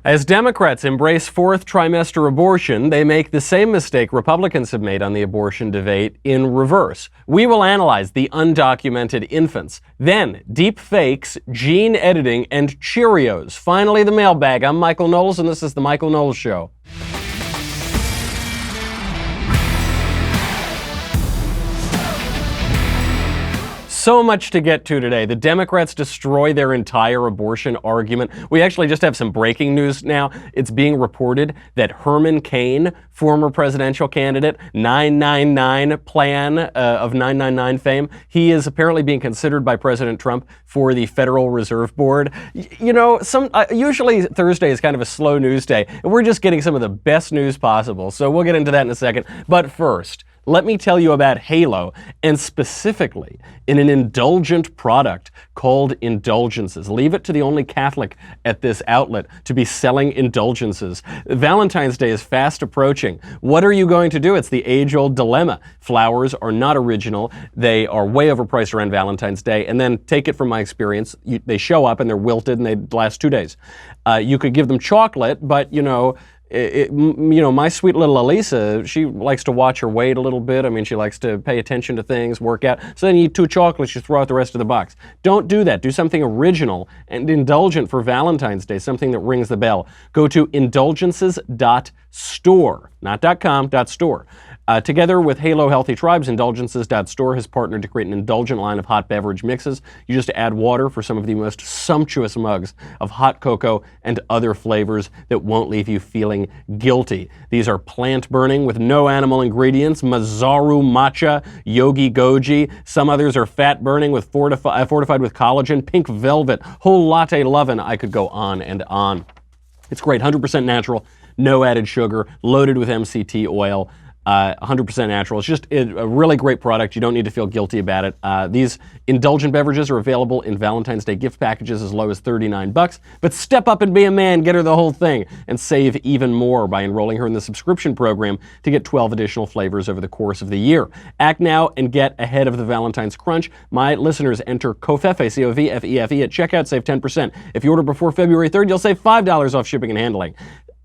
As Democrats embrace fourth trimester abortion, they make the same mistake Republicans have made on the abortion debate in reverse. We will analyze the undocumented infants, then deep fakes, gene editing, and Cheerios. Finally, the mailbag. I'm Michael Knowles, and this is The Michael Knowles Show. So much to get to today. The Democrats destroy their entire abortion argument. We actually just have some breaking news now. It's being reported that Herman Cain, former presidential candidate, 999 plan of 999 fame, he is apparently being considered by President Trump for the Federal Reserve Board. You know, usually Thursday is kind of a slow news day, and we're just getting some of the best news possible. So we'll get into that in a second. But first, let me tell you about Halo, and specifically in an indulgent product called Indulgences. Leave it to the only Catholic at this outlet to be selling indulgences. Valentine's Day is fast approaching. What are you going to do? It's the age-old dilemma. Flowers are not original. They are way overpriced around Valentine's Day. And then, take it from my experience, they show up and they're wilted and they last 2 days. You could give them chocolate, but, my sweet little Elisa, she likes to watch her weight a little bit. I mean, she likes to pay attention to things, work out. So then you eat 2 chocolates, you throw out the rest of the box. Don't do that. Do something original and indulgent for Valentine's Day, something that rings the bell. Go to indulgences.store, not .com, .store. Together with Halo Healthy Tribes, Indulgences.store has partnered to create an indulgent line of hot beverage mixes. You just add water for some of the most sumptuous mugs of hot cocoa and other flavors that won't leave you feeling guilty. These are plant-burning with no animal ingredients, Mazaru Matcha, Yogi Goji. Some others are fat-burning with fortified with collagen, pink velvet, whole latte lovin'. I could go on and on. It's great, 100% natural, no added sugar, loaded with MCT oil. 100% natural. It's just a really great product. You don't need to feel guilty about it. These indulgent beverages are available in Valentine's Day gift packages as low as $39. But step up and be a man, get her the whole thing, and save even more by enrolling her in the subscription program to get 12 additional flavors over the course of the year. Act now and get ahead of the Valentine's crunch. My listeners enter COVFEFE, C-O-V-F-E-F-E, at checkout, save 10%. If you order before February 3rd, you'll save $5 off shipping and handling.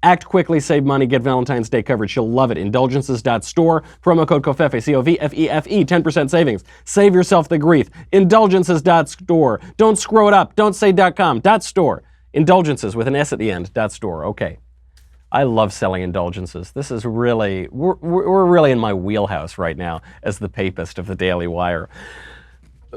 Act quickly, save money, get Valentine's Day coverage. You'll love it. Indulgences.store, promo code COVFEFE, C-O-V-F-E-F-E, 10% savings. Save yourself the grief. Indulgences.store. Don't screw it up. Don't say .com. .store. Indulgences with an S at the end. .store. Okay. I love selling indulgences. This is really, we're really in my wheelhouse right now as the papist of the Daily Wire.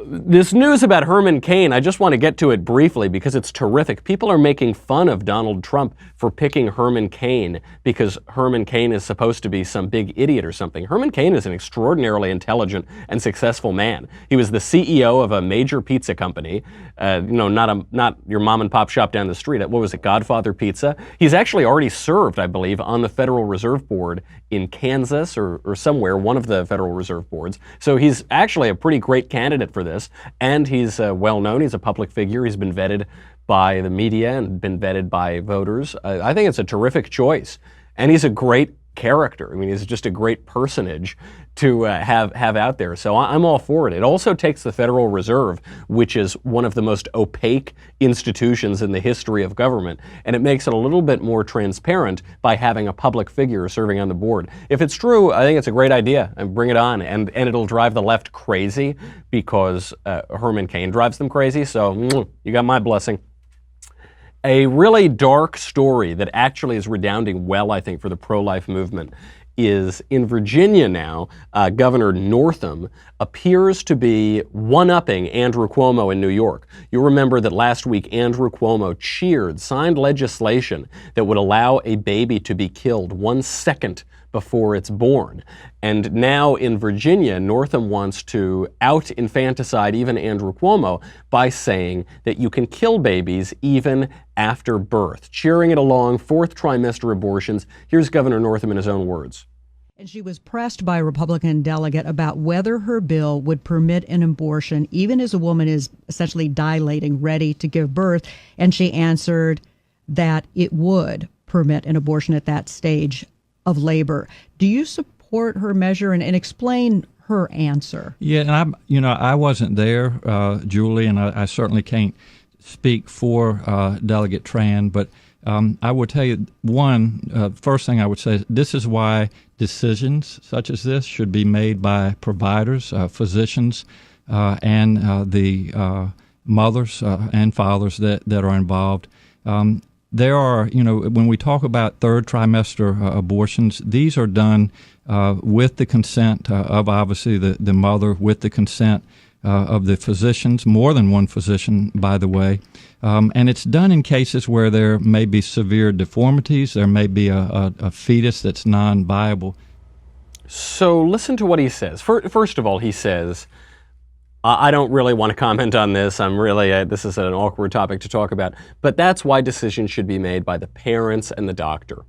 This news about Herman Cain, I just want to get to it briefly because it's terrific. People are making fun of Donald Trump for picking Herman Cain because Herman Cain is supposed to be some big idiot or something. Herman Cain is an extraordinarily intelligent and successful man. He was the CEO of a major pizza company, not your mom and pop shop down the street. What was it, Godfather Pizza? He's actually already served, I believe, on the Federal Reserve Board in Kansas or somewhere, one of the Federal Reserve Boards. So he's actually a pretty great candidate for this, and he's well known. He's a public figure. He's been vetted by the media and been vetted by voters. I think it's a terrific choice, and he's a great character. I mean, he's just a great personage to have out there. So I'm all for it. It also takes the Federal Reserve, which is one of the most opaque institutions in the history of government, and it makes it a little bit more transparent by having a public figure serving on the board. If it's true, I think it's a great idea, and bring it on. And it'll drive the left crazy because Herman Cain drives them crazy. So you got my blessing. A really dark story that actually is redounding well, I think, for the pro-life movement is in Virginia now. Governor Northam appears to be one-upping Andrew Cuomo in New York. You'll remember that last week Andrew Cuomo signed legislation that would allow a baby to be killed 1 second before it's born. And now in Virginia, Northam wants to out infanticide even Andrew Cuomo by saying that you can kill babies even after birth. Cheering it along, fourth trimester abortions. Here's Governor Northam in his own words. And she was pressed by a Republican delegate about whether her bill would permit an abortion even as a woman is essentially dilating, ready to give birth. And she answered that it would permit an abortion at that stage of labor. Do you support her measure and explain her answer? Yeah, and I wasn't there, Julie, and I certainly can't speak for Delegate Tran, but I would tell you first thing I would say is this is why decisions such as this should be made by providers, physicians, and the mothers and fathers that are involved. There are, when we talk about third trimester abortions, these are done with the consent of obviously the mother, with the consent of the physicians, more than one physician, by the way. And it's done in cases where there may be severe deformities, there may be a fetus that's non-viable. So listen to what he says. First of all, he says, I don't really want to comment on this. This is an awkward topic to talk about. But that's why decisions should be made by the parents and the doctor.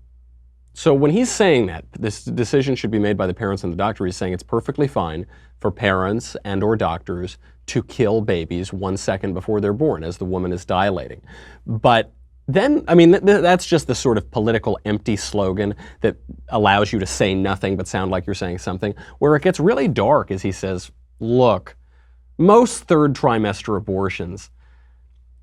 So when he's saying that this decision should be made by the parents and the doctor, he's saying it's perfectly fine for parents and or doctors to kill babies 1 second before they're born as the woman is dilating. But then, that's just the sort of political empty slogan that allows you to say nothing but sound like you're saying something. Where it gets really dark is he says, look, most third trimester abortions,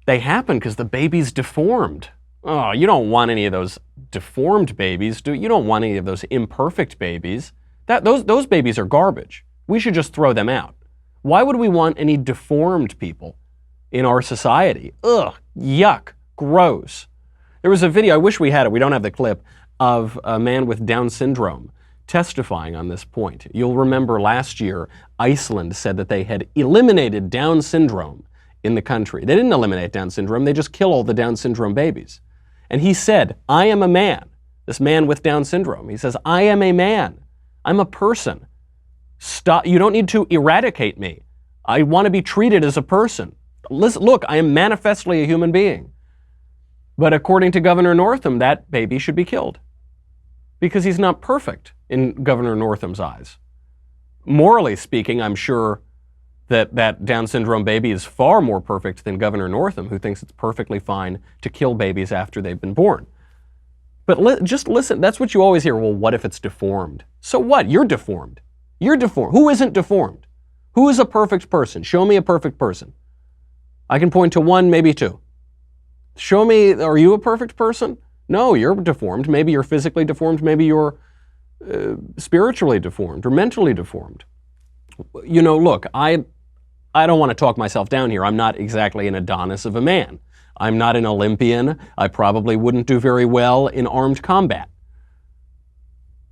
they happen because the baby's deformed. Oh, you don't want any of those deformed babies, do you? You don't want any of those imperfect babies. Those babies are garbage. We should just throw them out. Why would we want any deformed people in our society? Ugh, yuck, gross. There was a video, I wish we had it, we don't have the clip, of a man with Down syndrome testifying on this point. You'll remember last year, Iceland said that they had eliminated Down syndrome in the country. They didn't eliminate Down syndrome, they just kill all the Down syndrome babies. And he said, I am a man, this man with Down syndrome. He says, I am a man. I'm a person. Stop. You don't need to eradicate me. I want to be treated as a person. Listen, look, I am manifestly a human being. But according to Governor Northam, that baby should be killed because he's not perfect in Governor Northam's eyes. Morally speaking, I'm sure that Down syndrome baby is far more perfect than Governor Northam, who thinks it's perfectly fine to kill babies after they've been born. But just listen, that's what you always hear. Well, what if it's deformed? So what? You're deformed. You're deformed. Who isn't deformed? Who is a perfect person? Show me a perfect person. I can point to one, maybe two. Show me, are you a perfect person? No, you're deformed. Maybe you're physically deformed. Maybe you're spiritually deformed or mentally deformed. Look, I don't want to talk myself down here. I'm not exactly an Adonis of a man. I'm not an Olympian. I probably wouldn't do very well in armed combat.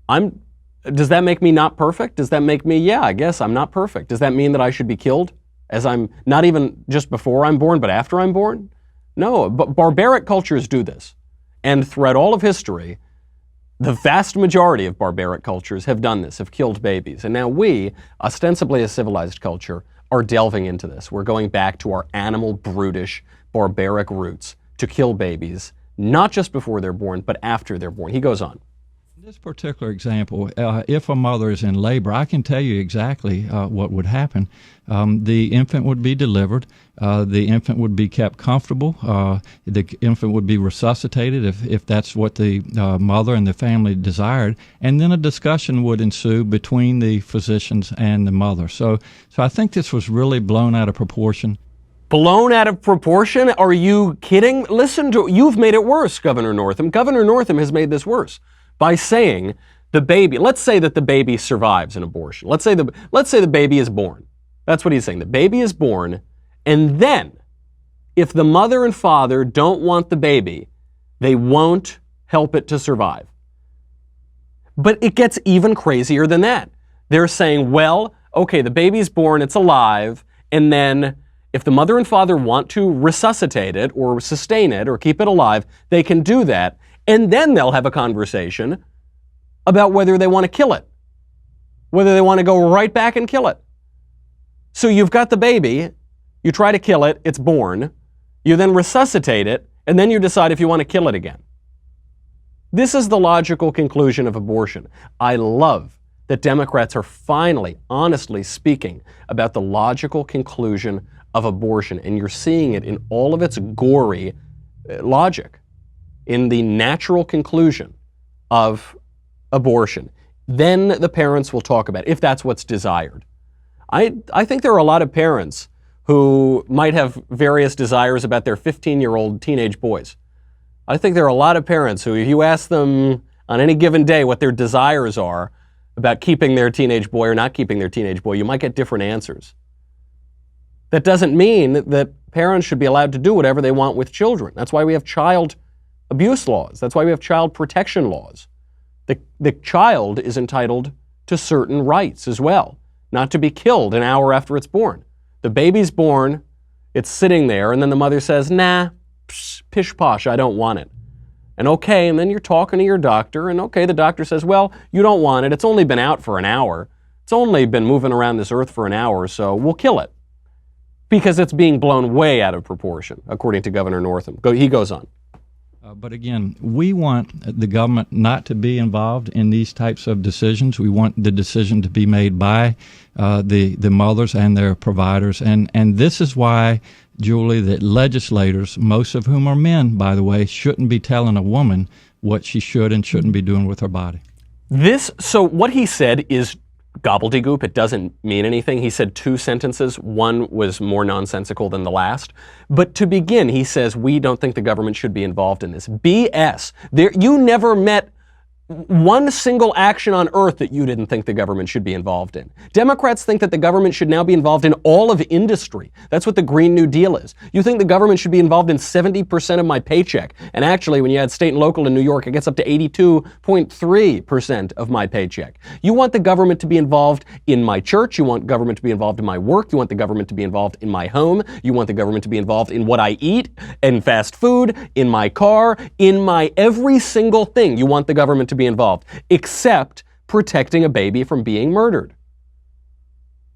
Does that make me not perfect? Does that make me, yeah, I guess I'm not perfect. Does that mean that I should be killed as I'm not even just before I'm born, but after I'm born? No, but barbaric cultures do this. And throughout all of history, the vast majority of barbaric cultures have done this, have killed babies. And now we, ostensibly a civilized culture, are delving into this. We're going back to our animal, brutish, barbaric roots to kill babies, not just before they're born, but after they're born. He goes on. In this particular example, if a mother is in labor, I can tell you exactly what would happen. The infant would be delivered. The infant would be kept comfortable. The infant would be resuscitated if that's what the mother and the family desired. And then a discussion would ensue between the physicians and the mother. So I think this was really blown out of proportion. Blown out of proportion? Are you kidding? You've made it worse, Governor Northam. Governor Northam has made this worse by saying the baby, let's say that the baby survives an abortion. Let's say the baby is born. That's what he's saying. The baby is born, and then if the mother and father don't want the baby, they won't help it to survive. But it gets even crazier than that. They're saying, well, okay, the baby's born, it's alive, and then if the mother and father want to resuscitate it or sustain it or keep it alive, they can do that, and then they'll have a conversation about whether they want to kill it, whether they want to go right back and kill it. So you've got the baby, you try to kill it, it's born, you then resuscitate it, and then you decide if you want to kill it again. This is the logical conclusion of abortion. I love that Democrats are finally, honestly speaking about the logical conclusion of abortion, and you're seeing it in all of its gory logic, in the natural conclusion of abortion. Then the parents will talk about it, if that's what's desired. I think there are a lot of parents who might have various desires about their 15-year-old teenage boys. I think there are a lot of parents who, if you ask them on any given day what their desires are about keeping their teenage boy or not keeping their teenage boy, you might get different answers. That doesn't mean that parents should be allowed to do whatever they want with children. That's why we have child abuse laws. That's why we have child protection laws. The child is entitled to certain rights as well, not to be killed an hour after it's born. The baby's born, it's sitting there, and then the mother says, nah, pish posh, I don't want it. And okay, and then you're talking to your doctor, and okay, the doctor says, well, you don't want it. It's only been out for an hour. It's only been moving around this earth for an hour, so we'll kill it. Because it's being blown way out of proportion, according to Governor Northam. He goes on. But again, we want the government not to be involved in these types of decisions. We want the decision to be made by the mothers and their providers. And this is why, Julie, that legislators, most of whom are men, by the way, shouldn't be telling a woman what she should and shouldn't be doing with her body. So what he said is gobbledygook. It doesn't mean anything. He said two sentences. One was more nonsensical than the last. But to begin, he says, we don't think the government should be involved in this. BS. You never met one single action on earth that you didn't think the government should be involved in. Democrats think that the government should now be involved in all of industry. That's what the Green New Deal is. You think the government should be involved in 70% of my paycheck. And actually, when you add state and local in New York, it gets up to 82.3% of my paycheck. You want the government to be involved in my church. You want government to be involved in my work. You want the government to be involved in my home. You want the government to be involved in what I eat, in fast food, in my car, in my every single thing. You want the government to be involved, except protecting a baby from being murdered.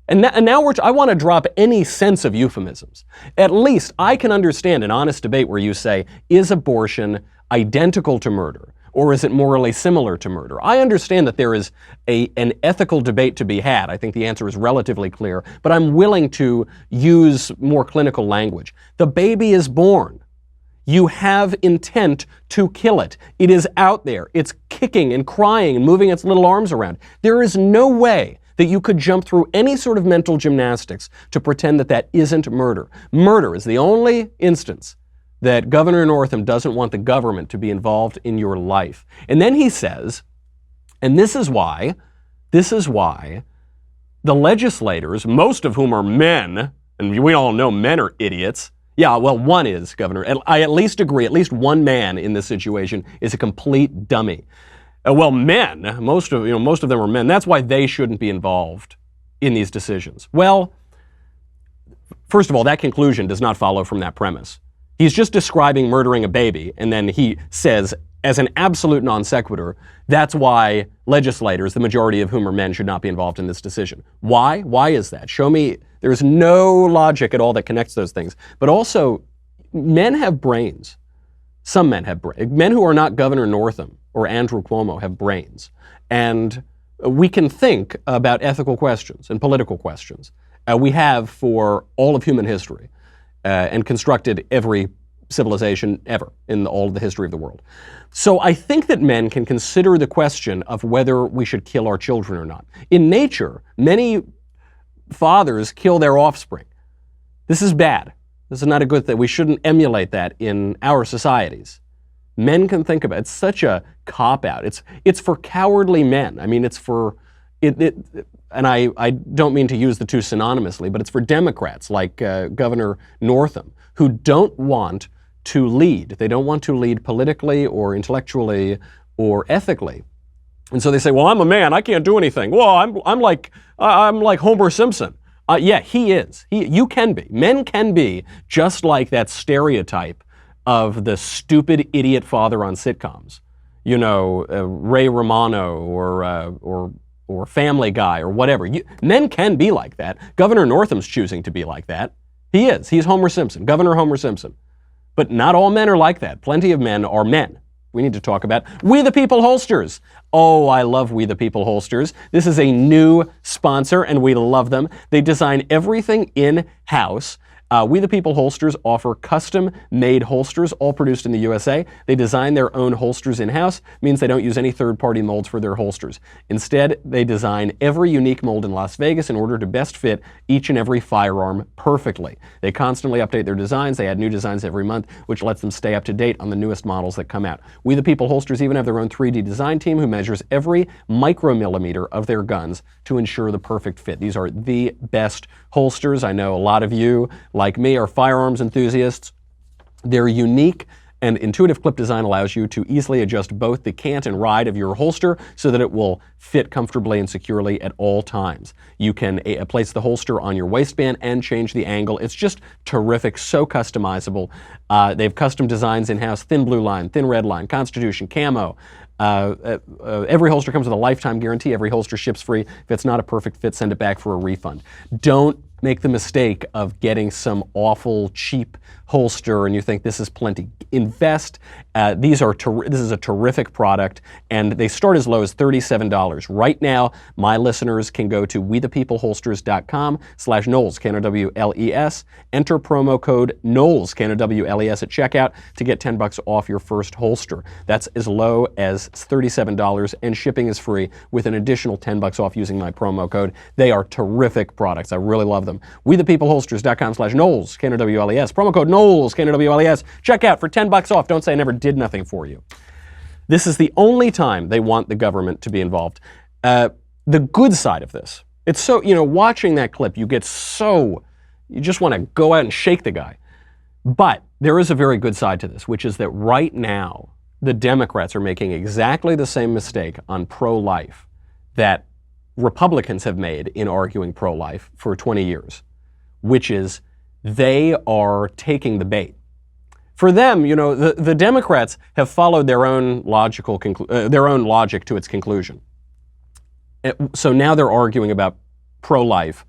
And now I want to drop any sense of euphemisms. At least I can understand an honest debate where you say, is abortion identical to murder, or is it morally similar to murder? I understand that there is an ethical debate to be had. I think the answer is relatively clear, but I'm willing to use more clinical language. The baby is born. You have intent to kill it. It is out there. It's kicking and crying and moving its little arms around. There is no way that you could jump through any sort of mental gymnastics to pretend that that isn't murder. Murder is the only instance that Governor Northam doesn't want the government to be involved in your life. And then he says, and this is why the legislators, most of whom are men, and we all know men are idiots. Yeah, well, one is, Governor. I at least agree. At least one man in this situation is a complete dummy. Well, men, most of them are men. That's why they shouldn't be involved in these decisions. Well, first of all, that conclusion does not follow from that premise. He's just describing murdering a baby, and then he says, as an absolute non sequitur, that's why legislators, the majority of whom are men, should not be involved in this decision. Why? Why is that? Show me. There's no logic at all that connects those things. But also, men have brains. Some men have brains. Men who are not Governor Northam or Andrew Cuomo have brains. And we can think about ethical questions and political questions. We have for all of human history and constructed every civilization ever in all of the history of the world. So I think that men can consider the question of whether we should kill our children or not. In nature, many fathers kill their offspring. This is bad. This is not a good thing. We shouldn't emulate that in our societies. Men can think about it. It's such a cop-out. It's for cowardly men. I mean, it's for and I don't mean to use the two synonymously, but it's for Democrats like Governor Northam, who don't want to lead. They don't want to lead politically or intellectually or ethically. And so they say, well, I'm a man, I can't do anything. Well, I'm like Homer Simpson. Yeah, he is. You can be. Men can be just like that stereotype of the stupid idiot father on sitcoms. You know, Ray Romano or Family Guy or whatever. Men can be like that. Governor Northam's choosing to be like that. He is. He's Homer Simpson, Governor Homer Simpson. But not all men are like that. Plenty of men are men. We need to talk about We the People holsters. Oh, I love We the People holsters. This is a new sponsor, and we love them. They design everything in-house. We the People Holsters offer custom-made holsters, all produced in the USA. They design their own holsters in-house, means they don't use any third-party molds for their holsters. Instead, they design every unique mold in Las Vegas in order to best fit each and every firearm perfectly. They constantly update their designs. They add new designs every month, which lets them stay up to date on the newest models that come out. We the People Holsters even have their own 3D design team who measures every micromillimeter of their guns to ensure the perfect fit. These are the best holsters. I know a lot of you, like me, are firearms enthusiasts. Their unique and intuitive clip design allows you to easily adjust both the cant and ride of your holster so that it will fit comfortably and securely at all times. You can place the holster on your waistband and change the angle. It's just terrific, so customizable. They have custom designs in-house: thin blue line, thin red line, Constitution, camo. Every holster comes with a lifetime guarantee. Every holster ships free. If it's not a perfect fit, send it back for a refund. Don't make the mistake of getting some awful cheap holster and you think this is plenty. Invest. This is a terrific product, and they start as low as $37. Right now, my listeners can go to wethepeopleholsters.com/Knowles, Knowles, enter promo code Knowles, Knowles at checkout to get $10 off your first holster. That's as low as $37, and shipping is free with an additional $10 off using my promo code. They are terrific products. I really love them. wethepeopleholsters.com/Knowles, Knowles, promo code Knowles, Knowles. Check out for $10 off. Don't say I never did nothing for you. This is the only time they want the government to be involved. The good side of this, it's so, watching that clip, you just want to go out and shake the guy. But there is a very good side to this, which is that right now, the Democrats are making exactly the same mistake on pro-life that Republicans have made in arguing pro-life for 20 years, which is they are taking the bait. For them, the Democrats have followed their own logic to its conclusion. So now they're arguing about pro-life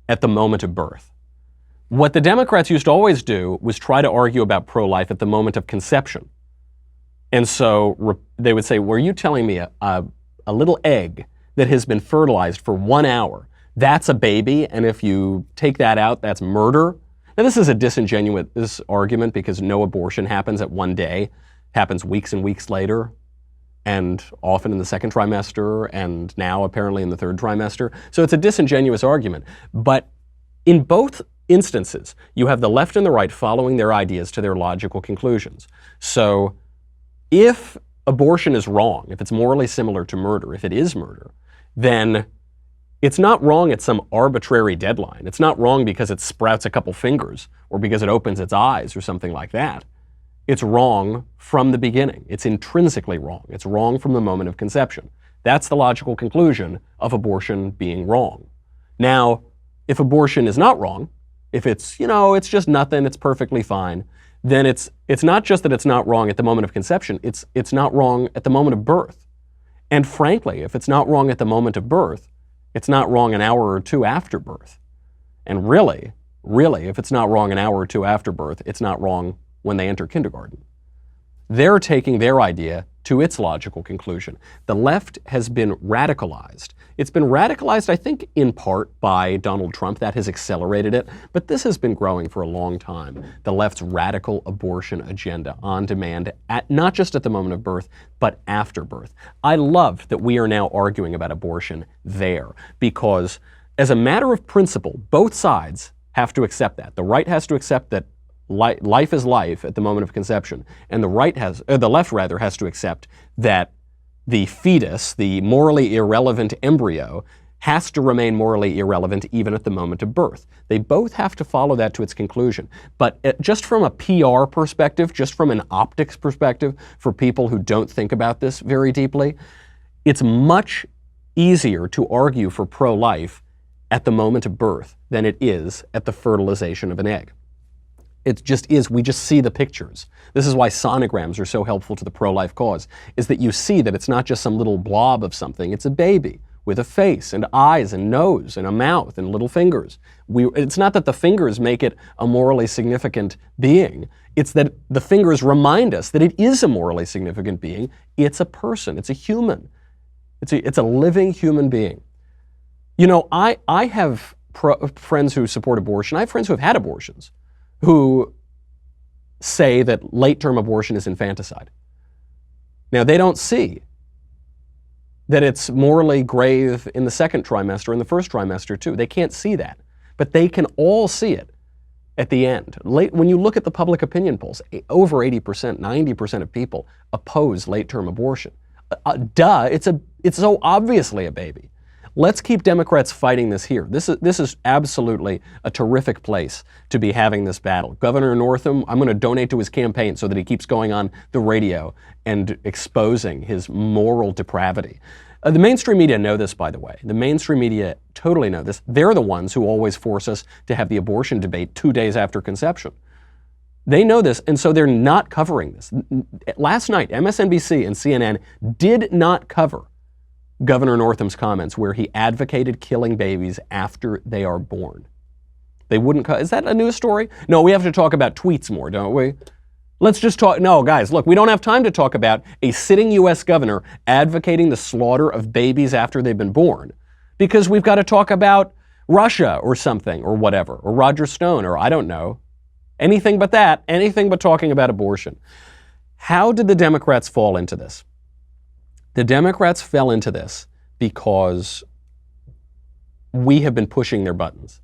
at the moment of birth. What the Democrats used to always do was try to argue about pro-life at the moment of conception. And so they would say, were you telling me a little egg that has been fertilized for 1 hour, that's a baby, and if you take that out, that's murder? Now, this is a disingenuous argument because no abortion happens at one day. It happens weeks and weeks later, and often in the second trimester, and now apparently in the third trimester. So it's a disingenuous argument. But in both instances, you have the left and the right following their ideas to their logical conclusions. So if abortion is wrong, if it's morally similar to murder, if it is murder, then it's not wrong at some arbitrary deadline. It's not wrong because it sprouts a couple fingers or because it opens its eyes or something like that. It's wrong from the beginning. It's intrinsically wrong. It's wrong from the moment of conception. That's the logical conclusion of abortion being wrong. Now, if abortion is not wrong, if it's, it's just nothing, it's perfectly fine, then it's not just that it's not wrong at the moment of conception, it's not wrong at the moment of birth. And frankly, if it's not wrong at the moment of birth, it's not wrong an hour or two after birth. And really, if it's not wrong an hour or two after birth, it's not wrong when they enter kindergarten. They're taking their idea to its logical conclusion. The left has been radicalized. It's been radicalized, I think, in part by Donald Trump. That has accelerated it. But this has been growing for a long time. The left's radical abortion agenda on demand, not just at the moment of birth, but after birth. I love that we are now arguing about abortion there because as a matter of principle, both sides have to accept that. The right has to accept that life is life at the moment of conception, and the left has to accept that the fetus, the morally irrelevant embryo, has to remain morally irrelevant even at the moment of birth. They both have to follow that to its conclusion. But just from a PR perspective, just from an optics perspective, for people who don't think about this very deeply, it's much easier to argue for pro-life at the moment of birth than it is at the fertilization of an egg. It just is. We just see the pictures. This is why sonograms are so helpful to the pro-life cause, is that you see that it's not just some little blob of something. It's a baby with a face and eyes and nose and a mouth and little fingers. It's not that the fingers make it a morally significant being. It's that the fingers remind us that it is a morally significant being. It's a person. It's a human. It's a living human being. I have friends who support abortion. I have friends who have had abortions. who say that late-term abortion is infanticide. Now, they don't see that it's morally grave in the second trimester and the first trimester too. They can't see that, but they can all see it at the end. When you look at the public opinion polls, over 80%, 90% of people oppose late-term abortion. Duh, it's so obviously a baby. Let's keep Democrats fighting this here. This is absolutely a terrific place to be having this battle. Governor Northam, I'm going to donate to his campaign so that he keeps going on the radio and exposing his moral depravity. The mainstream media know this, by the way. The mainstream media totally know this. They're the ones who always force us to have the abortion debate 2 days after conception. They know this, and so they're not covering this. Last night, MSNBC and CNN did not cover Governor Northam's comments where he advocated killing babies after they are born. They wouldn't is that a news story? No, we have to talk about tweets more, don't we? Let's just talk. No, guys, look, we don't have time to talk about a sitting U.S. governor advocating the slaughter of babies after they've been born, because we've got to talk about Russia or something or whatever, or Roger Stone, or I don't know. Anything but that, anything but talking about abortion. How did the Democrats fall into this? The Democrats fell into this because we have been pushing their buttons.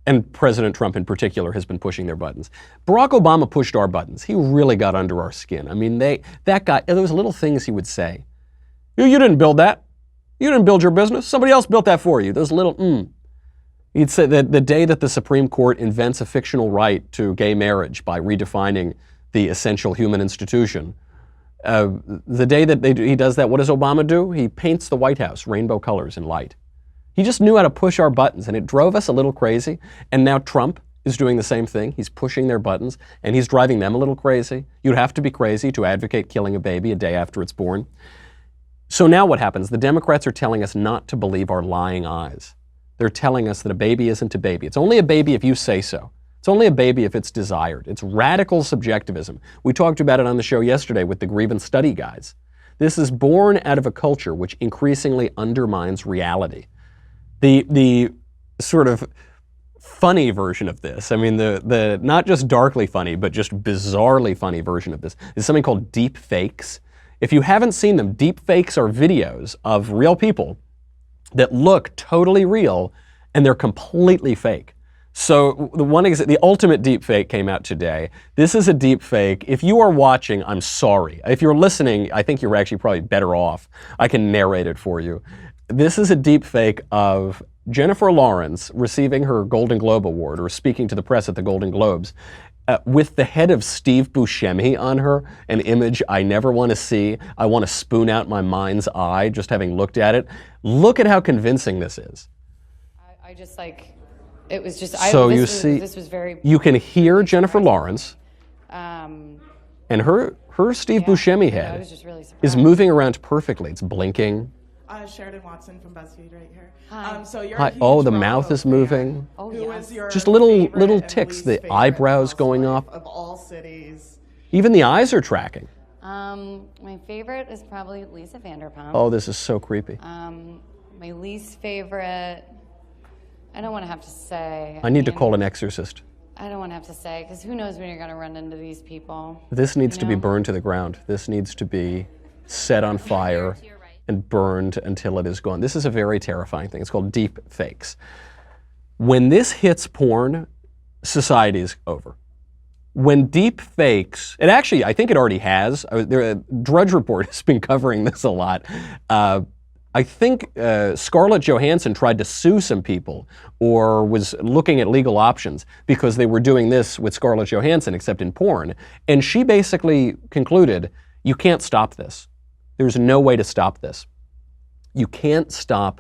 And President Trump in particular has been pushing their buttons. Barack Obama pushed our buttons. He really got under our skin. I mean, that guy, there was little things he would say. You didn't build that. You didn't build your business. Somebody else built that for you. Those little He'd say that the day that the Supreme Court invents a fictional right to gay marriage by redefining the essential human institution, the day that he does that, what does Obama do? He paints the White House rainbow colors and light. He just knew how to push our buttons, and it drove us a little crazy. And now Trump is doing the same thing. He's pushing their buttons, and he's driving them a little crazy. You'd have to be crazy to advocate killing a baby a day after it's born. So now what happens? The Democrats are telling us not to believe our lying eyes. They're telling us that a baby isn't a baby. It's only a baby if you say so. It's only a baby if it's desired. It's radical subjectivism. We talked about it on the show yesterday with the grievance study guides. This is born out of a culture which increasingly undermines reality. The sort of funny version of this, I mean the not just darkly funny, but just bizarrely funny version of this is something called deep fakes. If you haven't seen them, deep fakes are videos of real people that look totally real and they're completely fake. So the ultimate deep fake came out today. This is a deep fake. If you are watching, I'm sorry. If you're listening, I think you're actually probably better off. I can narrate it for you. This is a deep fake of Jennifer Lawrence receiving her Golden Globe Award or speaking to the press at the Golden Globes with the head of Steve Buscemi on her, an image I never want to see. I want to spoon out my mind's eye just having looked at it. Look at how convincing this is. I just like, it was just, this was very... You can hear Jennifer Lawrence and her Steve Buscemi head is moving around perfectly. It's blinking. Sheridan Watson from BuzzFeed right here. Hi. So you're Hi. Oh, the mouth is moving. Oh, Who yeah. is your Just little favorite ticks, and the least favorite eyebrows going housewife up. Of all cities. Even the eyes are tracking. My favorite is probably Lisa Vanderpump. Oh, this is so creepy. My least favorite, I don't want to have to say. I need to call an exorcist. I don't want to have to say, because who knows when you're going to run into these people. This needs to be burned to the ground. This needs to be set on fire and burned until it is gone. This is a very terrifying thing. It's called deep fakes. When this hits porn, society is over. When deep fakes, it actually, I think it already has. Drudge Report has been covering this a lot. I think Scarlett Johansson tried to sue some people or was looking at legal options because they were doing this with Scarlett Johansson, except in porn. And she basically concluded, you can't stop this. There's no way to stop this. You can't stop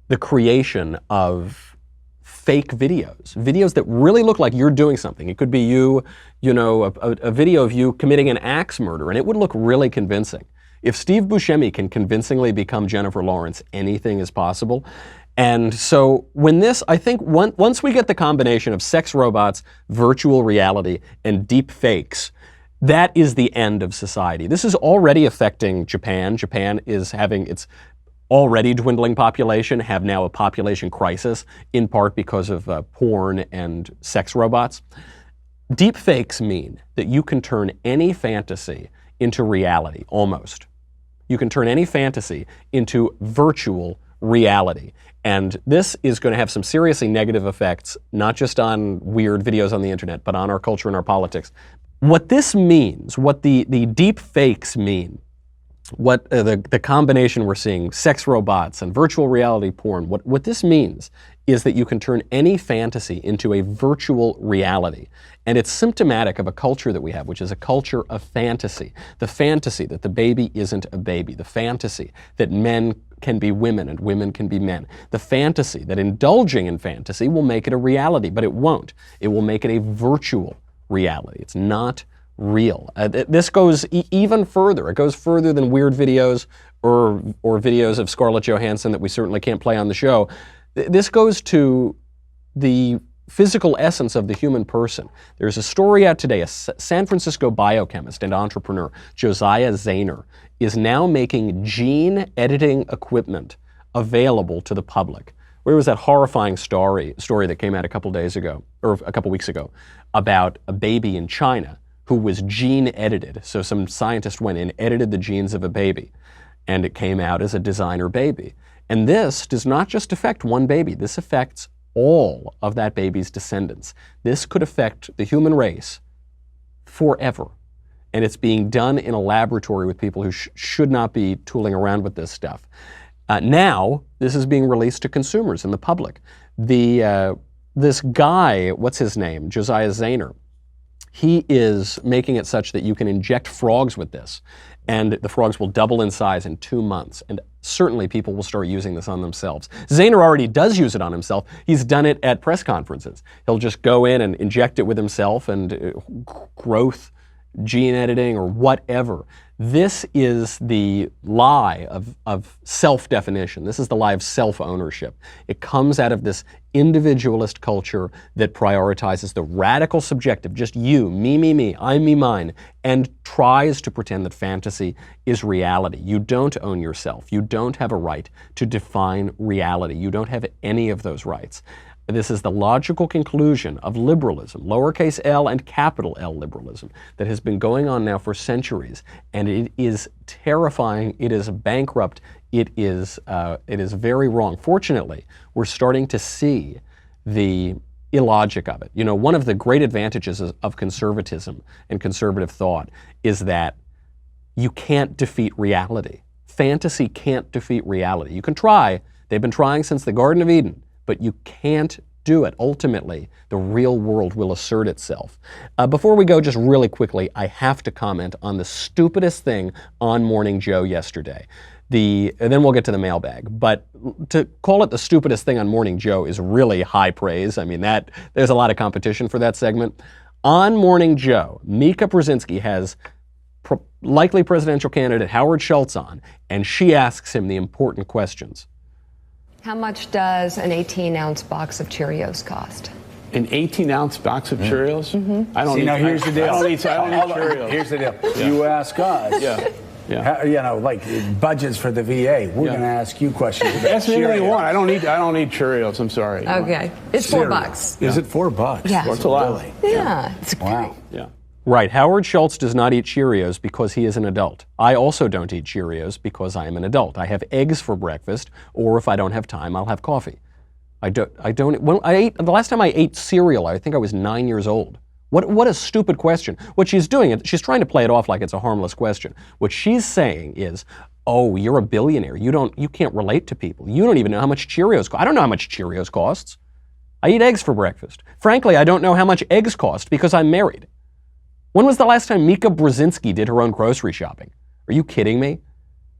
the creation of fake videos that really look like you're doing something. It could be you know, a video of you committing an axe murder, and it would look really convincing. If Steve Buscemi can convincingly become Jennifer Lawrence, anything is possible. And so when this, I think once we get the combination of sex robots, virtual reality, and deep fakes, that is the end of society. This is already affecting Japan. Japan is having its already dwindling population have now a population crisis, in part because of porn and sex robots. Deepfakes mean that you can turn any fantasy into reality, almost. You can turn any fantasy into virtual reality. And this is going to have some seriously negative effects, not just on weird videos on the internet, but on our culture and our politics. What this means, what the deep fakes mean, what the combination we're seeing, sex robots and virtual reality porn, what this means is that you can turn any fantasy into a virtual reality. And it's symptomatic of a culture that we have, which is a culture of fantasy. The fantasy that the baby isn't a baby. The fantasy that men can be women and women can be men. The fantasy that indulging in fantasy will make it a reality, but it won't. It will make it a virtual reality. It's not real. This goes even further. It goes further than weird videos or videos of Scarlett Johansson that we certainly can't play on the show. This goes to the physical essence of the human person. There's a story out today, a San Francisco biochemist and entrepreneur, Josiah Zahner, is now making gene editing equipment available to the public. Where was that horrifying story that came out a couple days ago, or a couple weeks ago, about a baby in China who was gene edited. So some scientist went in, edited the genes of a baby, and it came out as a designer baby. And this does not just affect one baby, this affects all of that baby's descendants. This could affect the human race forever. And it's being done in a laboratory with people who should not be tooling around with this stuff. Now, this is being released to consumers and the public. This guy, what's his name? Josiah Zahner. He is making it such that you can inject frogs with this, and the frogs will double in size in 2 months. And certainly people will start using this on themselves. Zahner already does use it on himself. He's done it at press conferences. He'll just go in and inject it with himself, and growth, gene editing, or whatever. This is the lie of self-definition. This is the lie of self-ownership. It comes out of this individualist culture that prioritizes the radical subjective, just you, me, I, me, mine, and tries to pretend that fantasy is reality. You don't own yourself. You don't have a right to define reality. You don't have any of those rights. This is the logical conclusion of liberalism, lowercase l and capital L liberalism, that has been going on now for centuries, and it is terrifying, it is bankrupt, it is very wrong. Fortunately, we're starting to see the illogic of it. You know, one of the great advantages of conservatism and conservative thought is that you can't defeat reality. Fantasy can't defeat reality. You can try. They've been trying since the Garden of Eden, but you can't do it. Ultimately, the real world will assert itself. Before we go, just really quickly, I have to comment on the stupidest thing on Morning Joe yesterday. And then we'll get to the mailbag. But to call it the stupidest thing on Morning Joe is really high praise. I mean, there's a lot of competition for that segment. On Morning Joe, Mika Brzezinski has likely presidential candidate Howard Schultz on, and she asks him the important questions. How much does an 18-ounce box of Cheerios cost? An 18-ounce box of Cheerios? Mm-hmm. I don't need. Now here's the deal. I don't need Cheerios. Here's the deal. Yeah. You ask us. Yeah. You know, like budgets for the VA. We're going to ask you questions. Ask me anything you want. I don't need Cheerios. I'm sorry. Okay, it's $4. Is it $4? Yeah, What's a lot? Yeah, it's Wow. Yeah. Right. Howard Schultz does not eat Cheerios because he is an adult. I also don't eat Cheerios because I am an adult. I have eggs for breakfast, or if I don't have time, I'll have coffee. The last time I ate cereal, I think I was 9 years old. What a stupid question. What she's doing, she's trying to play it off like it's a harmless question. What she's saying is, oh, you're a billionaire. You can't relate to people. You don't even know how much Cheerios cost. I don't know how much Cheerios costs. I eat eggs for breakfast. Frankly, I don't know how much eggs cost because I'm married. When was the last time Mika Brzezinski did her own grocery shopping? Are you kidding me?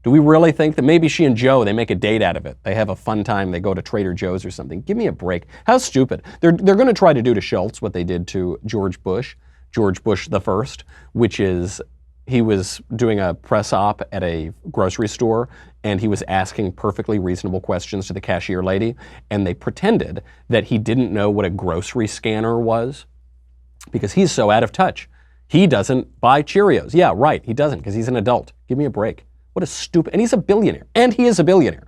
Do we really think that maybe she and Joe, they make a date out of it? They have a fun time, they go to Trader Joe's or something. Give me a break. How stupid. They're going to try to do to Schultz what they did to George Bush the first, which is he was doing a press op at a grocery store, and he was asking perfectly reasonable questions to the cashier lady, and they pretended that he didn't know what a grocery scanner was because he's so out of touch. He doesn't buy Cheerios. Yeah, right, he doesn't because he's an adult. Give me a break. What a stupid, and he's a billionaire, and he is a billionaire.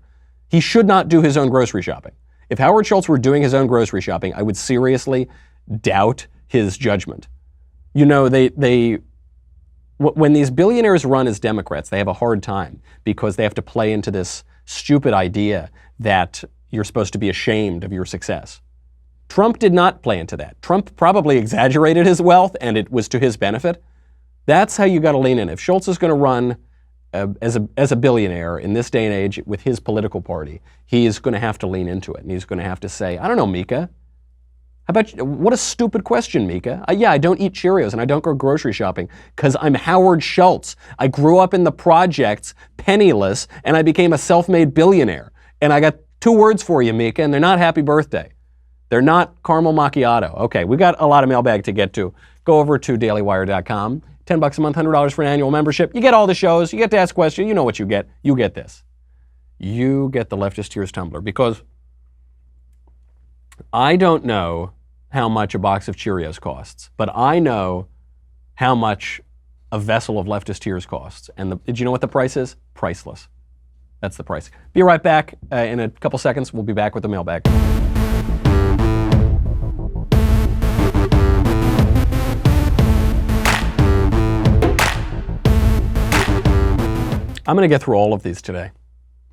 He should not do his own grocery shopping. If Howard Schultz were doing his own grocery shopping, I would seriously doubt his judgment. You know, when these billionaires run as Democrats, they have a hard time because they have to play into this stupid idea that you're supposed to be ashamed of your success. Trump did not play into that. Trump probably exaggerated his wealth, and it was to his benefit. That's how you got to lean in. If Schultz is going to run as a billionaire in this day and age with his political party, he is going to have to lean into it, and he's going to have to say, I don't know, Mika. How about you? What a stupid question, Mika. Yeah, I don't eat Cheerios and I don't go grocery shopping because I'm Howard Schultz. I grew up in the projects, penniless, and I became a self-made billionaire. And I got 2 words for you, Mika, and they're not happy birthday. They're not caramel macchiato. Okay, we got a lot of mailbag to get to. Go over to dailywire.com. $10 a month, $100 for an annual membership. You get all the shows. You get to ask questions. You know what you get. You get this. You get the Leftist Tears tumbler, because I don't know how much a box of Cheerios costs, but I know how much a vessel of Leftist Tears costs. And did you know what the price is? Priceless. That's the price. Be right back. In a couple seconds, we'll be back with the mailbag. I'm going to get through all of these today.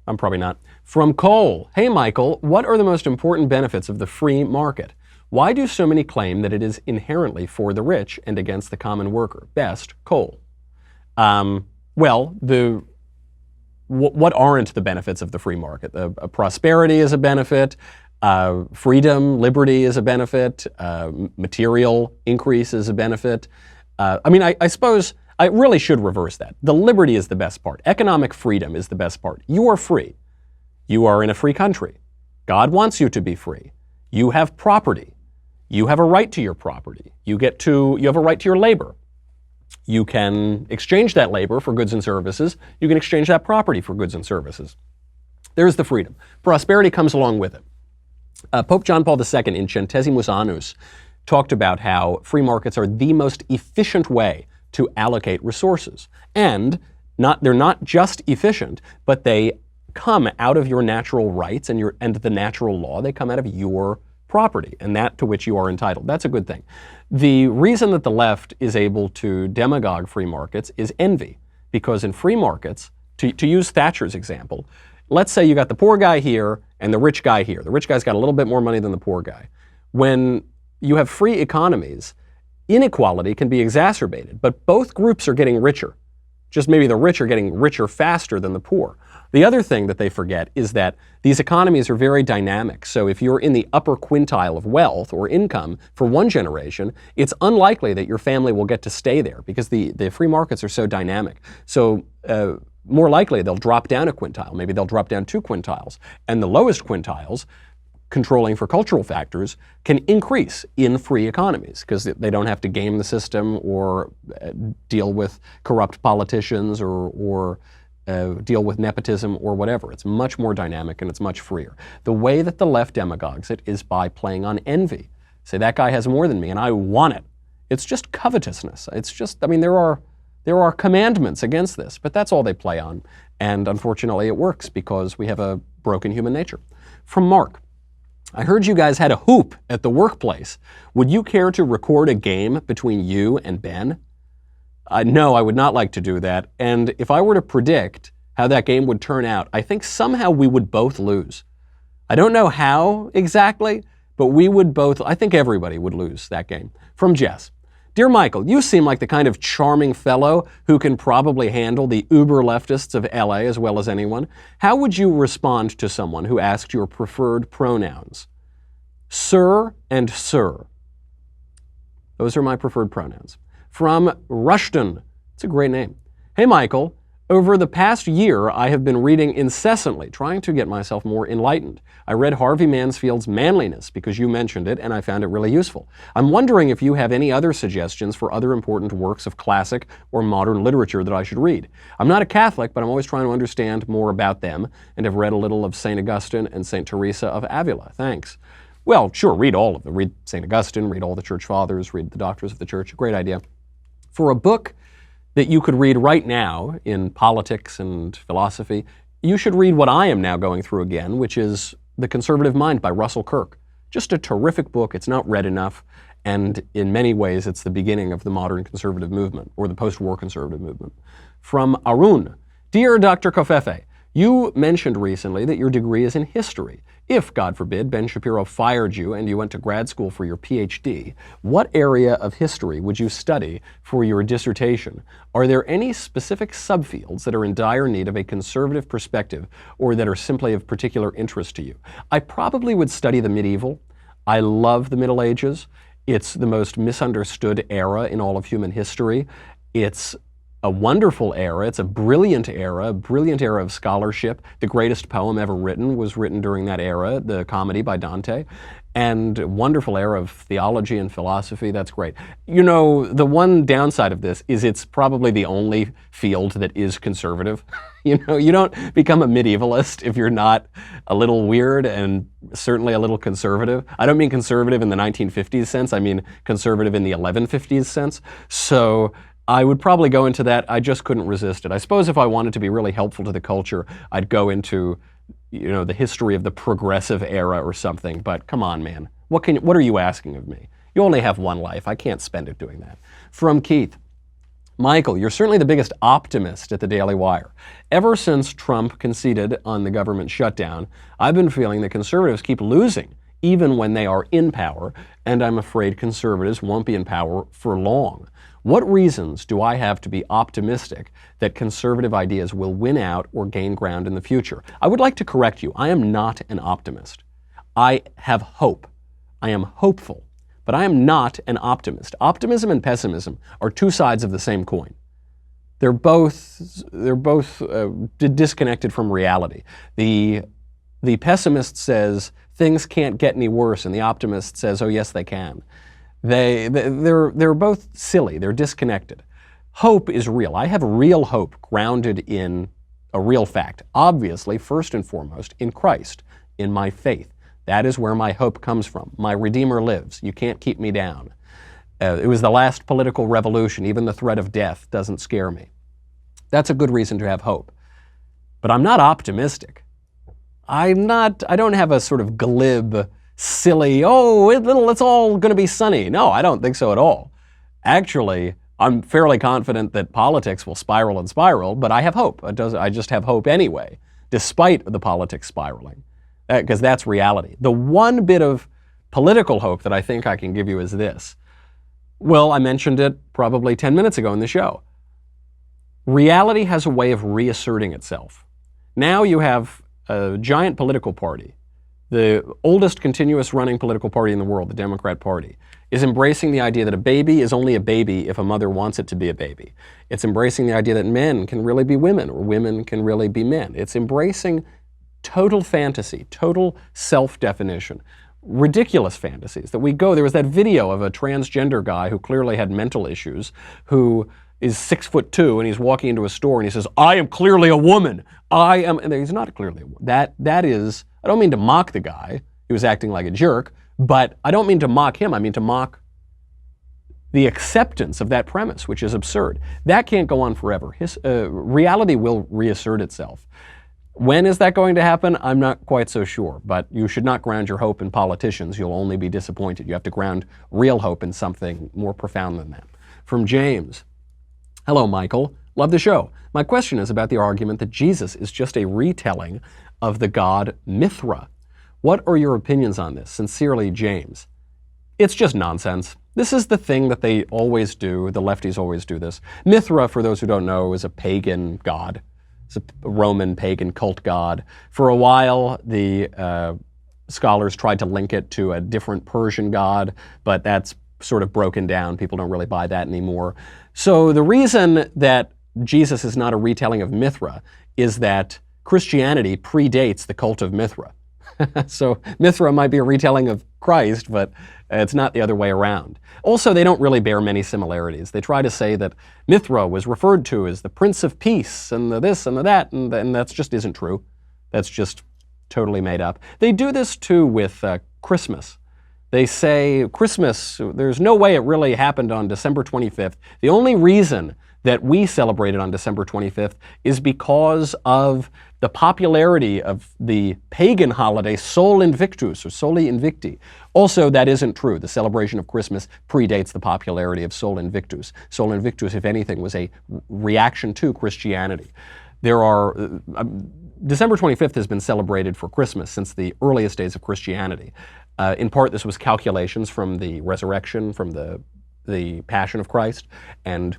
I'm probably not. From Cole, hey Michael, what are the most important benefits of the free market? Why do so many claim that it is inherently for the rich and against the common worker? Best, Cole. Well, what aren't the benefits of the free market? Prosperity is a benefit. Freedom, liberty is a benefit. Material increase is a benefit. I suppose I really should reverse that. The liberty is the best part. Economic freedom is the best part. You are free. You are in a free country. God wants you to be free. You have property. You have a right to your property. You have a right to your labor. You can exchange that labor for goods and services. You can exchange that property for goods and services. There's the freedom. Prosperity comes along with it. Pope John Paul II in Centesimus Annus talked about how free markets are the most efficient way to allocate resources. And they're not just efficient, but they come out of your natural rights and the natural law. They come out of your property and that to which you are entitled. That's a good thing. The reason that the left is able to demagogue free markets is envy, because in free markets, to use Thatcher's example, let's say you got the poor guy here and the rich guy here. The rich guy's got a little bit more money than the poor guy. When you have free economies, inequality can be exacerbated, but both groups are getting richer. Just maybe the rich are getting richer faster than the poor. The other thing that they forget is that these economies are very dynamic. So if you're in the upper quintile of wealth or income for one generation, it's unlikely that your family will get to stay there because the free markets are so dynamic. So more likely they'll drop down a quintile. Maybe they'll drop down 2 quintiles. And the lowest quintiles, controlling for cultural factors, can increase in free economies because they don't have to game the system or deal with corrupt politicians or deal with nepotism or whatever. It's much more dynamic and it's much freer. The way that the left demagogues it is by playing on envy. Say, that guy has more than me and I want it. It's just covetousness. It's just, there are commandments against this, but that's all they play on. And unfortunately it works because we have a broken human nature. From Mark, I heard you guys had a hoop at the workplace. Would you care to record a game between you and Ben? No, I would not like to do that. And if I were to predict how that game would turn out, I think somehow we would both lose. I don't know how exactly, but we would both, I think everybody would lose that game. From Jess. Dear Michael, you seem like the kind of charming fellow who can probably handle the uber leftists of LA as well as anyone. How would you respond to someone who asked your preferred pronouns? Sir and sir. Those are my preferred pronouns. From Rushton. It's a great name. Hey Michael, over the past year I have been reading incessantly, trying to get myself more enlightened. I read Harvey Mansfield's Manliness because you mentioned it and I found it really useful. I'm wondering if you have any other suggestions for other important works of classic or modern literature that I should read. I'm not a Catholic, but I'm always trying to understand more about them and have read a little of St. Augustine and St. Teresa of Avila. Thanks. Well, sure, read all of them. Read St. Augustine, read all the Church Fathers, read the Doctors of the Church. Great idea. For a book that you could read right now in politics and philosophy, you should read what I am now going through again, which is The Conservative Mind by Russell Kirk. Just a terrific book. It's not read enough. And in many ways, it's the beginning of the modern conservative movement, or the post-war conservative movement. From Arun, Dear Dr. Kofefe, you mentioned recently that your degree is in history. If, God forbid, Ben Shapiro fired you and you went to grad school for your PhD, what area of history would you study for your dissertation? Are there any specific subfields that are in dire need of a conservative perspective or that are simply of particular interest to you? I probably would study the medieval. I love the Middle Ages. It's the most misunderstood era in all of human history. It's a wonderful era. It's a brilliant era of scholarship. The greatest poem ever written was written during that era, the comedy by Dante. And a wonderful era of theology and philosophy. That's great. You know, the one downside of this is it's probably the only field that is conservative. You know, you don't become a medievalist if you're not a little weird and certainly a little conservative. I don't mean conservative in the 1950s sense. I mean conservative in the 1150s sense. So I would probably go into that. I just couldn't resist it. I suppose if I wanted to be really helpful to the culture, I'd go into, you know, the history of the progressive era or something. But come on, man. What are you asking of me? You only have one life. I can't spend it doing that. From Keith. Michael, you're certainly the biggest optimist at the Daily Wire. Ever since Trump conceded on the government shutdown, I've been feeling that conservatives keep losing, even when they are in power, and I'm afraid conservatives won't be in power for long. What reasons do I have to be optimistic that conservative ideas will win out or gain ground in the future? I would like to correct you. I am not an optimist. I have hope. I am hopeful, but I am not an optimist. Optimism and pessimism are two sides of the same coin. They're both disconnected from reality. The pessimist says things can't get any worse, and the optimist says, oh yes, they can. They're both silly. They're disconnected. Hope is real. I have real hope grounded in a real fact. Obviously, first and foremost, in Christ, in my faith. That is where my hope comes from. My Redeemer lives. You can't keep me down. It was the last political revolution. Even the threat of death doesn't scare me. That's a good reason to have hope. But I'm not optimistic. I don't have a sort of glib, silly, it's all going to be sunny. No, I don't think so at all. Actually, I'm fairly confident that politics will spiral and spiral, but I have hope. I just have hope anyway, despite the politics spiraling, because that's reality. The one bit of political hope that I think I can give you is this. Well, I mentioned it probably 10 minutes ago in the show. Reality has a way of reasserting itself. Now you have a giant political party, the oldest continuous running political party in the world, the Democrat Party, is embracing the idea that a baby is only a baby if a mother wants it to be a baby. It's embracing the idea that men can really be women or women can really be men. It's embracing total fantasy, total self-definition, ridiculous fantasies that we go. There was that video of a transgender guy who clearly had mental issues, who is 6'2" and he's walking into a store and he says, I am clearly a woman. And he's not clearly a woman. That is, I don't mean to mock the guy. He was acting like a jerk, but I don't mean to mock him. I mean to mock the acceptance of that premise, which is absurd. That can't go on forever. Reality will reassert itself. When is that going to happen? I'm not quite so sure, but you should not ground your hope in politicians. You'll only be disappointed. You have to ground real hope in something more profound than that. From James. Hello, Michael. Love the show. My question is about the argument that Jesus is just a retelling of the god Mithra. What are your opinions on this? Sincerely, James. It's just nonsense. This is the thing that they always do. The lefties always do this. Mithra, for those who don't know, is a pagan god. It's a Roman pagan cult god. For a while, the scholars tried to link it to a different Persian god, but that's sort of broken down. People don't really buy that anymore. So the reason that Jesus is not a retelling of Mithra is that Christianity predates the cult of Mithra. So Mithra might be a retelling of Christ, but it's not the other way around. Also, they don't really bear many similarities. They try to say that Mithra was referred to as the Prince of Peace and the this and the that, and that just isn't true. That's just totally made up. They do this too with Christmas. They say Christmas, there's no way it really happened on December 25th. The only reason that we celebrated on December 25th is because of the popularity of the pagan holiday Sol Invictus, or Soli Invicti. Also, that isn't true. The celebration of Christmas predates the popularity of Sol Invictus. Sol Invictus, if anything, was a reaction to Christianity. December 25th has been celebrated for Christmas since the earliest days of Christianity. In part, this was calculations from the resurrection, from the passion of Christ, and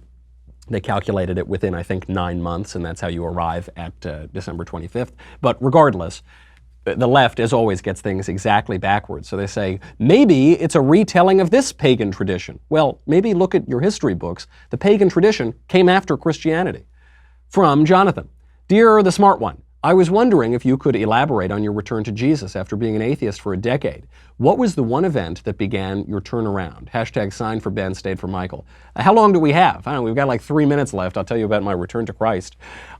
they calculated it within, I think, 9 months, and that's how you arrive at December 25th. But regardless, the left, as always, gets things exactly backwards. So they say, maybe it's a retelling of this pagan tradition. Well, maybe look at your history books. The pagan tradition came after Christianity. From Jonathan, Dear the Smart One, I was wondering if you could elaborate on your return to Jesus after being an atheist for a decade. What was the one event that began your turnaround? Hashtag sign for Ben, stayed for Michael. How long do we have? I don't know, we've got like 3 minutes left. I'll tell you about my return to Christ.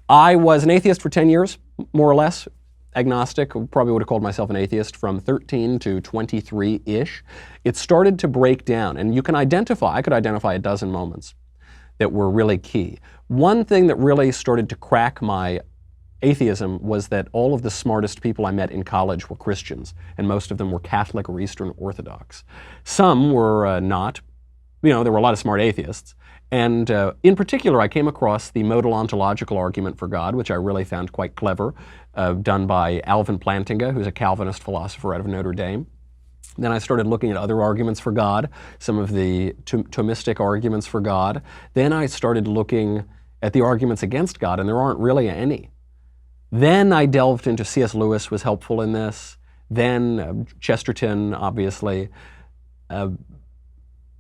I was an atheist for 10 years, more or less. Agnostic, probably would have called myself an atheist from 13 to 23-ish. It started to break down, and I could identify a dozen moments that were really key. One thing that really started to crack my atheism was that all of the smartest people I met in college were Christians, and most of them were Catholic or Eastern Orthodox. Some were not. There were a lot of smart atheists. And in particular, I came across the modal ontological argument for God, which I really found quite clever, done by Alvin Plantinga, who's a Calvinist philosopher out of Notre Dame. Then I started looking at other arguments for God, some of the Thomistic arguments for God. Then I started looking at the arguments against God, and there aren't really any. Then I delved into C.S. Lewis was helpful in this. Then Chesterton, obviously. And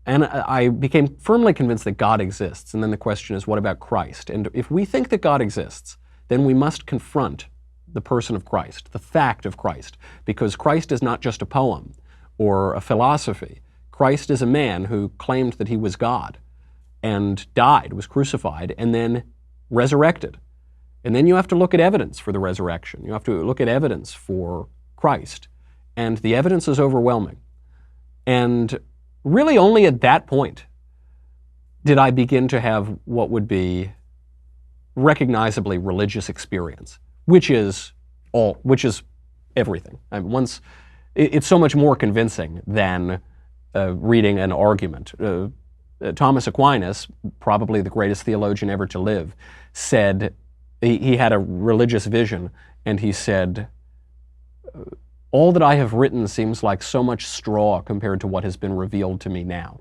I became firmly convinced that God exists. And then the question is, what about Christ? And if we think that God exists, then we must confront the person of Christ, the fact of Christ, because Christ is not just a poem or a philosophy. Christ is a man who claimed that he was God and died, was crucified, and then resurrected. And then you have to look at evidence for the resurrection. You have to look at evidence for Christ. And the evidence is overwhelming. And really only at that point did I begin to have what would be recognizably religious experience, which is everything. It's so much more convincing than reading an argument. Thomas Aquinas, probably the greatest theologian ever to live, said, he had a religious vision, and he said, all that I have written seems like so much straw compared to what has been revealed to me now.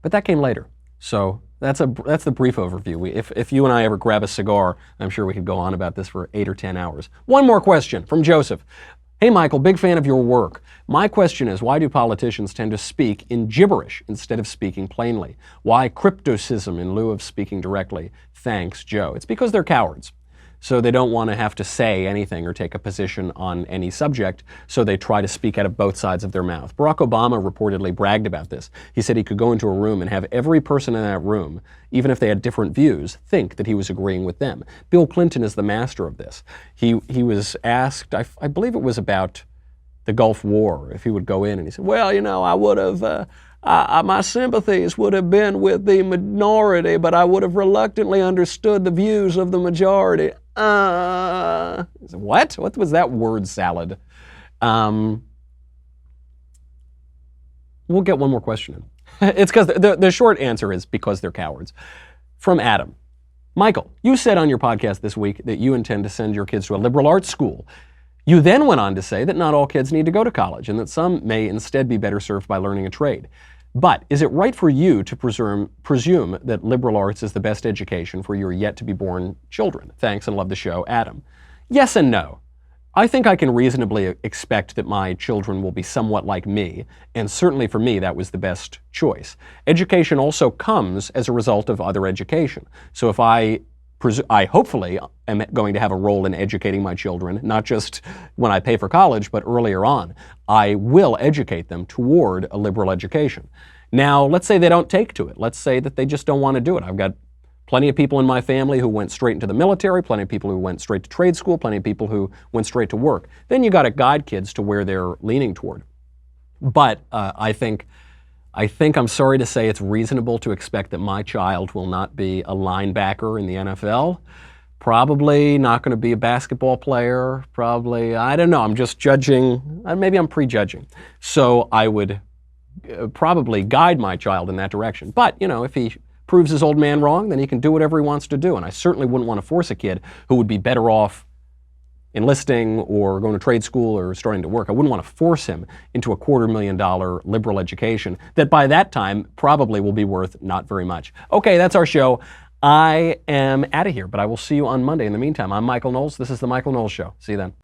But that came later. So that's the brief overview. If you and I ever grab a cigar, I'm sure we could go on about this for 8 or 10 hours. One more question from Joseph. Hey Michael, big fan of your work. My question is, why do politicians tend to speak in gibberish instead of speaking plainly? Why cryptocism in lieu of speaking directly? Thanks, Joe. It's because they're cowards. So they don't want to have to say anything or take a position on any subject, so they try to speak out of both sides of their mouth. Barack Obama reportedly bragged about this. He said he could go into a room and have every person in that room, even if they had different views, think that he was agreeing with them. Bill Clinton is the master of this. He was asked, I believe it was about the Gulf War, if he would go in, and he said, well, I would have... my sympathies would have been with the minority, but I would have reluctantly understood the views of the majority. What? What was that word salad? We'll get one more question in. It's because the short answer is because they're cowards. From Adam. Michael, you said on your podcast this week that you intend to send your kids to a liberal arts school. You then went on to say that not all kids need to go to college and that some may instead be better served by learning a trade. But is it right for you to presume that liberal arts is the best education for your yet-to-be-born children? Thanks and love the show, Adam. Yes and no. I think I can reasonably expect that my children will be somewhat like me, and certainly for me that was the best choice. Education also comes as a result of other education. So if I hopefully am going to have a role in educating my children, not just when I pay for college, but earlier on. I will educate them toward a liberal education. Now, let's say they don't take to it. Let's say that they just don't want to do it. I've got plenty of people in my family who went straight into the military, plenty of people who went straight to trade school, plenty of people who went straight to work. Then you got to guide kids to where they're leaning toward. But I think I think I'm sorry to say it's reasonable to expect that my child will not be a linebacker in the NFL. Probably not going to be a basketball player. Probably, I don't know, I'm just judging, maybe I'm prejudging. So I would probably guide my child in that direction. But, if he proves his old man wrong, then he can do whatever he wants to do. And I certainly wouldn't want to force a kid who would be better off enlisting or going to trade school or starting to work. I wouldn't want to force him into a $250,000 liberal education that by that time probably will be worth not very much. Okay, that's our show. I am out of here, but I will see you on Monday. In the meantime, I'm Michael Knowles. This is The Michael Knowles Show. See you then.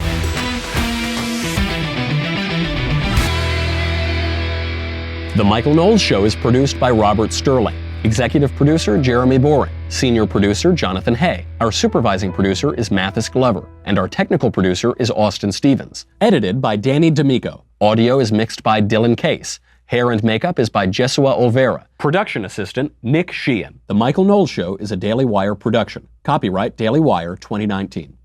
The Michael Knowles Show is produced by Robert Sterling. Executive producer, Jeremy Boring. Senior producer, Jonathan Hay. Our supervising producer is Mathis Glover. And our technical producer is Austin Stevens. Edited by Danny D'Amico. Audio is mixed by Dylan Case. Hair and makeup is by Jesua Olvera. Production assistant, Nick Sheehan. The Michael Knowles Show is a Daily Wire production. Copyright Daily Wire 2019.